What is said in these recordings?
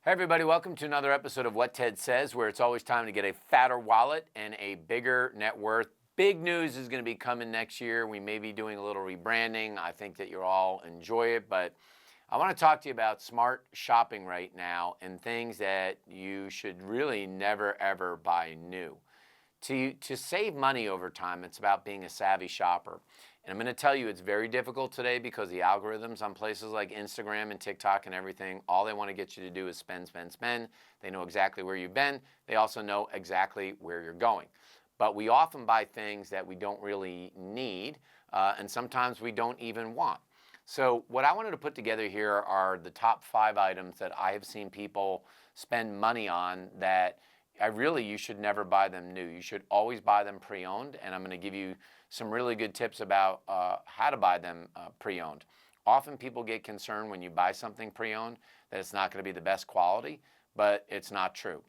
Hey everybody, welcome to another episode of What Ted Says, where it's always time to get a fatter wallet and a bigger net worth. Big news is going to be coming next year. We may be doing a little rebranding. I think that you'll all enjoy it, but I want to talk to you about smart shopping right now and things that you should really never ever buy new. To save money over time, it's about being a savvy shopper. And I'm going to tell you it's very difficult today because the algorithms on places like Instagram and TikTok and everything, all they want to get you to do is spend, spend, spend. They know exactly where you've been. They also know exactly where you're going. But we often buy things that we don't really need, and sometimes we don't even want. So what I wanted to put together here are the top 5 items that I have seen people spend money on that you should never buy them new. You should always buy them pre-owned, and I'm going to give you some really good tips about how to buy them pre-owned. Often people get concerned when you buy something pre-owned that it's not going to be the best quality, but it's not true.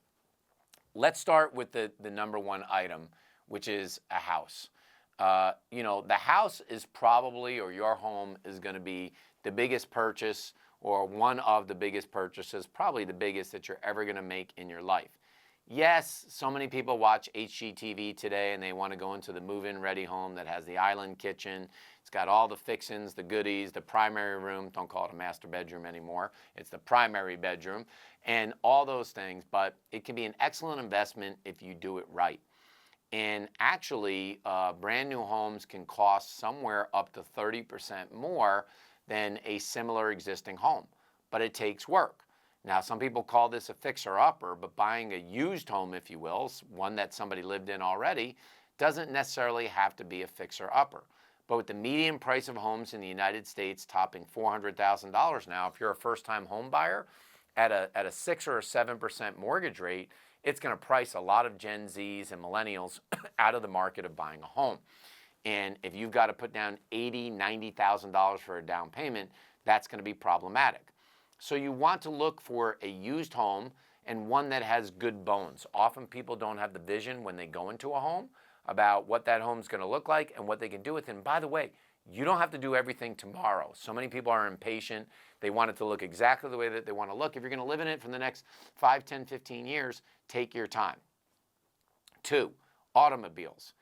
Let's start with the number one item, which is a house. The house is probably, or your home is going to be the biggest purchase or one of the biggest purchases, probably the biggest that you're ever going to make in your life. Yes, so many people watch HGTV today and they want to go into the move-in ready home that has the island kitchen. It's got all the fixings, the goodies, the primary room. Don't call it a master bedroom anymore. It's the primary bedroom and all those things. But it can be an excellent investment if you do it right. And actually, brand new homes can cost somewhere up to 30% more than a similar existing home. But it takes work. Now, some people call this a fixer-upper, but buying a used home, if you will, one that somebody lived in already, doesn't necessarily have to be a fixer-upper. But with the median price of homes in the United States topping $400,000 now, if you're a first-time home buyer, at a 6 or a 7% mortgage rate, it's going to price a lot of Gen Zs and millennials out of the market of buying a home. And if you've got to put down $80,000, $90,000 for a down payment, that's going to be problematic. So you want to look for a used home and one that has good bones. Often people don't have the vision when they go into a home about what that home's going to look like and what they can do with it. And by the way, you don't have to do everything tomorrow. So many people are impatient. They want it to look exactly the way that they want to look. If you're going to live in it for the next 5, 10, 15 years, take your time. 2, automobiles.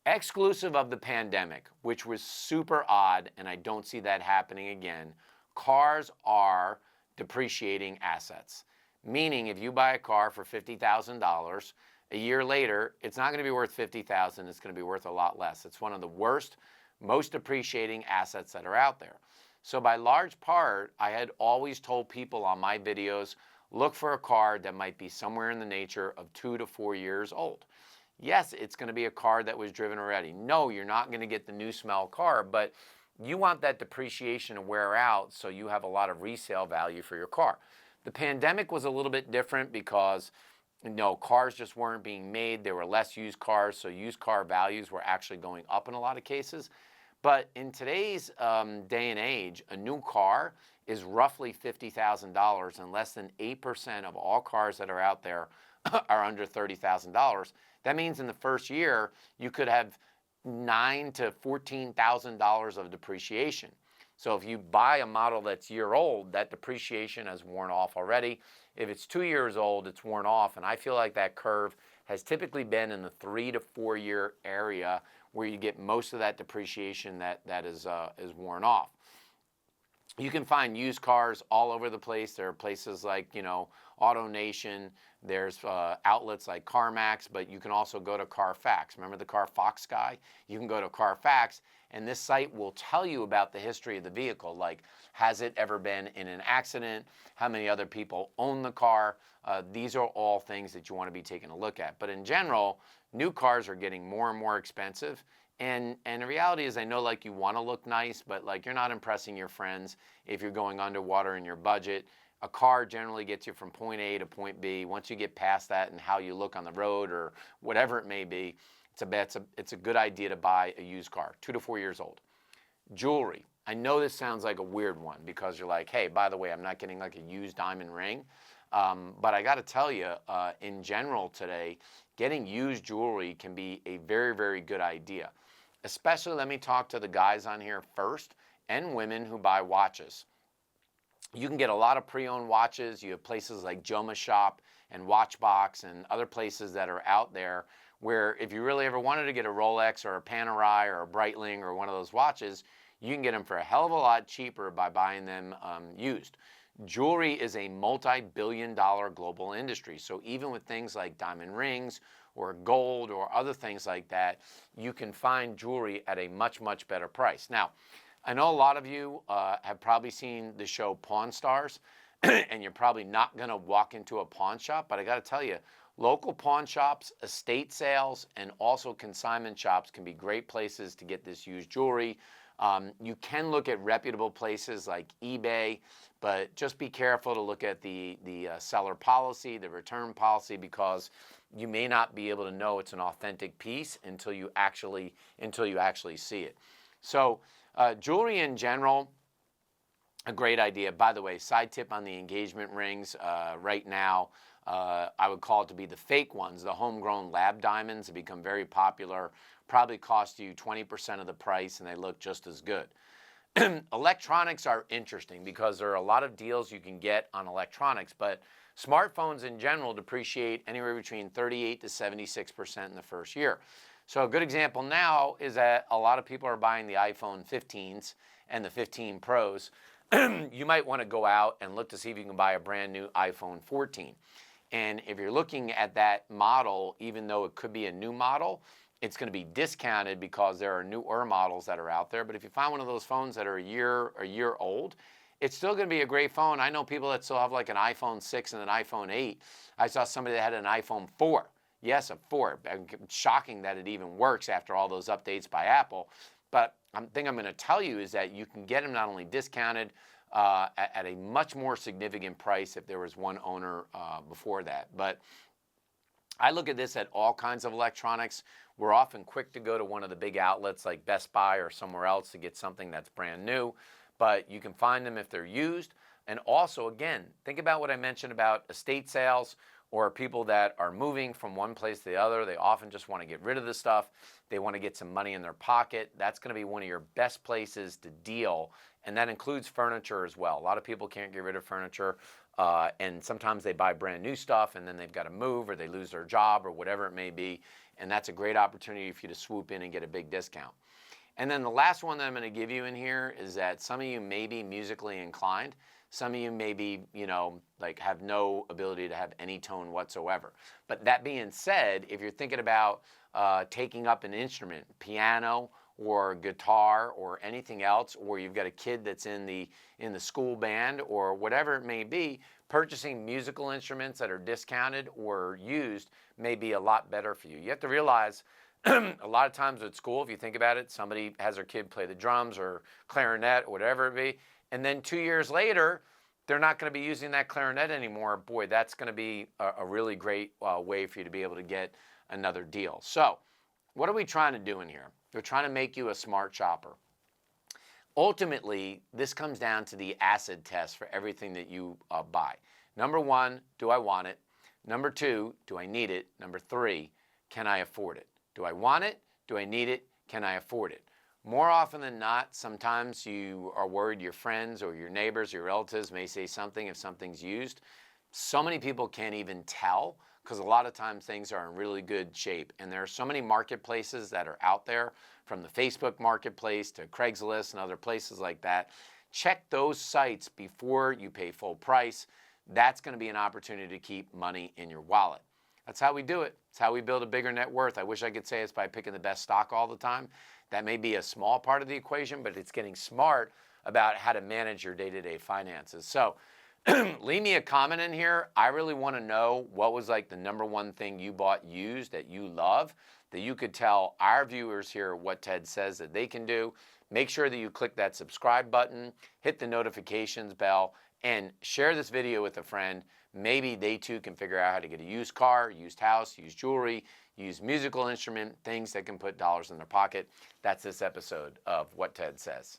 Exclusive of the pandemic, which was super odd, and I don't see that happening again, cars are depreciating assets. Meaning if you buy a car for $50,000, a year later, it's not going to be worth $50,000, it's going to be worth a lot less. It's one of the worst, most depreciating assets that are out there. So by large part, I had always told people on my videos, look for a car that might be somewhere in the nature of 2 to 4 years old. Yes, it's going to be a car that was driven already. No, you're not going to get the new smell car, but you want that depreciation to wear out so you have a lot of resale value for your car. The pandemic was a little bit different because cars just weren't being made. There were less used cars, so used car values were actually going up in a lot of cases. But in today's day and age, a new car is roughly $50,000, and less than 8% of all cars that are out there are under $30,000. That means in the first year, you could have $9,000 to $14,000 of depreciation. So if you buy a model that's year old, that depreciation has worn off already. If it's 2 years old, it's worn off. And I feel like that curve has typically been in the 3 to 4 year area where you get most of that depreciation that is worn off. You can find used cars all over the place. There are places like, AutoNation. There's outlets like CarMax, but you can also go to Carfax. Remember the Carfax guy? You can go to Carfax, and this site will tell you about the history of the vehicle, like has it ever been in an accident, how many other people own the car. These are all things that you want to be taking a look at. But in general, new cars are getting more and more expensive. And the reality is, I know you want to look nice, but you're not impressing your friends if you're going underwater in your budget. A car generally gets you from point A to point B. Once you get past that and how you look on the road or whatever it may be, it's a good idea to buy a used car, 2 to 4 years old. Jewelry. I know this sounds like a weird one because you're like, hey, by the way, I'm not getting a used diamond ring. But I got to tell you, in general today, getting used jewelry can be a very, very good idea. Especially, let me talk to the guys on here first and women who buy watches. You can get a lot of pre-owned watches. You have places like Joma Shop and Watchbox and other places that are out there where if you really ever wanted to get a Rolex or a Panerai or a Breitling or one of those watches, you can get them for a hell of a lot cheaper by buying them used. Jewelry is a multi-billion-dollar global industry. So even with things like diamond rings or gold or other things like that, you can find jewelry at a much, much better price. Now, I know a lot of you have probably seen the show Pawn Stars, and you're probably not going to walk into a pawn shop, but I got to tell you, local pawn shops, estate sales, and also consignment shops can be great places to get this used jewelry. You can look at reputable places like eBay, but just be careful to look at the seller policy, the return policy, because you may not be able to know it's an authentic piece until you actually see it. So jewelry in general, a great idea. By the way, side tip on the engagement rings, right now, I would call it to be the fake ones. The homegrown lab diamonds have become very popular, probably cost you 20% of the price, and they look just as good. Electronics are interesting because there are a lot of deals you can get on electronics, but smartphones in general depreciate anywhere between 38 to 76% in the first year. So a good example now is that a lot of people are buying the iPhone 15s and the 15 Pros. You might want to go out and look to see if you can buy a brand new iPhone 14. And if you're looking at that model, even though it could be a new model, it's going to be discounted because there are newer models that are out there. But if you find one of those phones that are a year old, it's still going to be a great phone. I know people that still have like an iPhone 6 and an iPhone 8. I saw somebody that had an iPhone 4. Yes, a 4. Shocking that it even works after all those updates by Apple. But the thing I'm going to tell you is that you can get them not only discounted at a much more significant price if there was one owner before that. But I look at this at all kinds of electronics. We're often quick to go to one of the big outlets like Best Buy or somewhere else to get something that's brand new, but you can find them if they're used. And also, again, think about what I mentioned about estate sales or people that are moving from one place to the other. They often just want to get rid of the stuff. They want to get some money in their pocket. That's going to be one of your best places to deal, and that includes furniture as well. A lot of people can't get rid of furniture, and sometimes they buy brand new stuff and then they've got to move or they lose their job or whatever it may be, and that's a great opportunity for you to swoop in and get a big discount. And then the last one that I'm going to give you in here is that some of you may be musically inclined. Some of you maybe, like have no ability to have any tone whatsoever. But that being said, if you're thinking about taking up an instrument, piano or guitar or anything else, or you've got a kid that's in the school band or whatever it may be, purchasing musical instruments that are discounted or used may be a lot better for you. You have to realize a lot of times at school, if you think about it, somebody has their kid play the drums or clarinet or whatever it be, and then 2 years later, they're not going to be using that clarinet anymore. Boy, that's going to be a really great way for you to be able to get another deal. So what are we trying to do in here? We're trying to make you a smart shopper. Ultimately, this comes down to the acid test for everything that you buy. Number one, do I want it? Number two, do I need it? Number three, can I afford it? Do I want it? Do I need it? Can I afford it? More often than not, sometimes you are worried your friends or your neighbors, your relatives may say something if something's used. So many people can't even tell because a lot of times things are in really good shape. And there are so many marketplaces that are out there, from the Facebook marketplace to Craigslist and other places like that. Check those sites before you pay full price. That's going to be an opportunity to keep money in your wallet. That's how we do it. It's how we build a bigger net worth. I wish I could say it's by picking the best stock all the time. That may be a small part of the equation, but it's getting smart about how to manage your day-to-day finances. So leave me a comment in here. I really want to know what was like the number one thing you bought used that you love, that you could tell our viewers here what Ted says that they can do. Make sure that you click that subscribe button, hit the notifications bell, and share this video with a friend. Maybe they too can figure out how to get a used car, used house, used jewelry, used musical instrument, things that can put dollars in their pocket. That's this episode of What Ted Says.